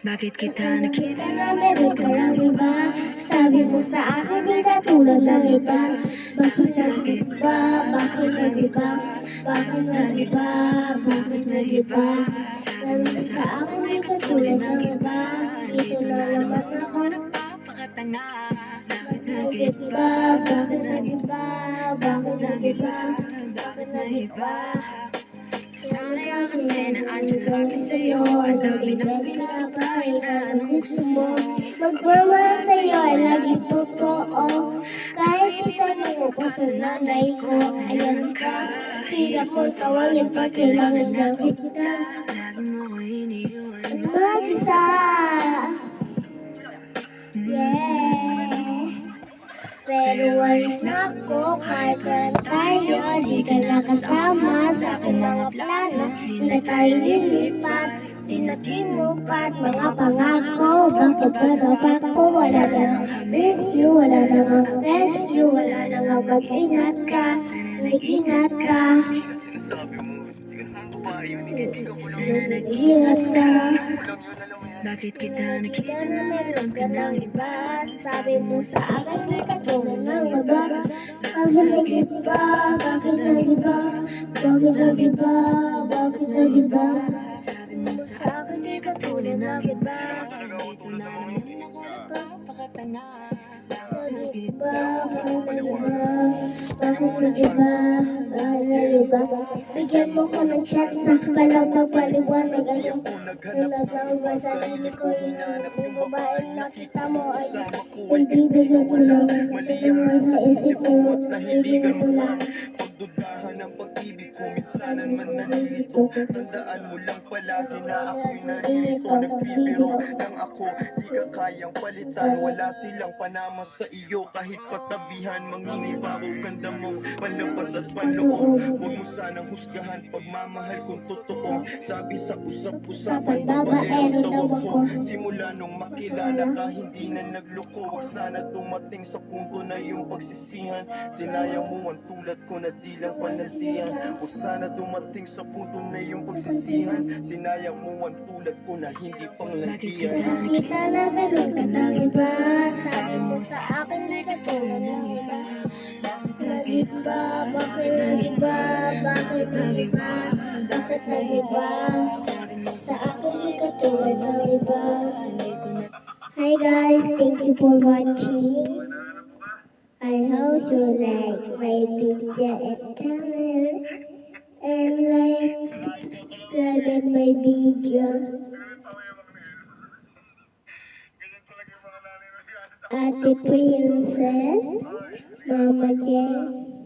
Bakit kita nakita na meron ka lang iba? Sabi mo sa akin di na tulad ng iba. Bakit nag-iba? Bakit nag-iba? Bakit nag-iba? Bakit nag-iba? Sabi mo sa akin di ka tulad ng iba. Dito na naman ako napapakatanga? Bakit nag-iba? Bakit nag-iba? Bakit nag-iba? Bakit nag-iba? Sana'y kasi na andyan lang sa'yo. Ang dami ng pinapahit na anong gusto mo. Magmamahal sa'yo ay laging totoo. Kahit itanong mo pa sa nanay ko, ayan ka. Hirap mo tawagin pag kailangan lang kita. Lagi mo ko iniiwan Mag-isa. Yeah. Pero ayos na ako kahit walang tayo. Di ka nakasama sa aking mga plano. Di na tayo lilipat, di na tinupat mga pangako. Bakit ba dapat ko? Wala na nga miss you, wala na nga bless you, wala na nga mag-ingat ka, nag-ingat ka. Sana Nag-ingat ka. Bakit kita nakita Kita na na meron meron ka ka ng ng iba? iba. Sabi mo sa akin di ka tulad ng iba. Bakit nag-iba? Bakit nag-iba? Bakit nag-iba? Bakit nag-iba? Sabi mo Sa akin di ka tulad ng iba. dito na naman ako napapakatanga. Nag-iba? Bakit nag-iba? Bakit nag-iba? Bakit nag-iba? Bigyan mo ko ng chat sa palang pagpaliwanag. Nagawin ba sa sarili ko yung babaeng nakita mo ay ibibigay ko lang. Ito mo sa isip mo, ibibigay ko lang. Pagdudahan ng pag-ibig ko, minsanan man nalilito. Tandaan mo lang palagi na ako'y naririto. Nagbibiro lang ako, di ka kayang palitan. Wala silang panama sa iyo, kahit pagtabihan. Manginip ako, ganda mong palabas at panloob. Huwag mo sanang husgahan, pagmamahal kong totoo. Sabi sa usap-usapan, babaero daw ako. Simula nung makilala ka, hindi na nagloko. Huwag sana dumating sa punto na yung pagsisihan. Sinayang mo ang tulad ko na di lang panantiyan. Huwag sana dumating sa punto na yung pagsisihan. Sinayang mo ang tulad ko na hindi panglantiyan. Nakita na meron ka ng iba. Sabi mo sa akin di ka tulad ng iba. Bakit nag-iba? Bakit nag-iba? Bakit nag-iba? Bakit nag-iba? Sabi mo sa akin di ka tulad ng iba. Hi guys, thank you for watching. I hope you like my picture and channel. And like, subscribe my video. Ate Princess, Mama Jane.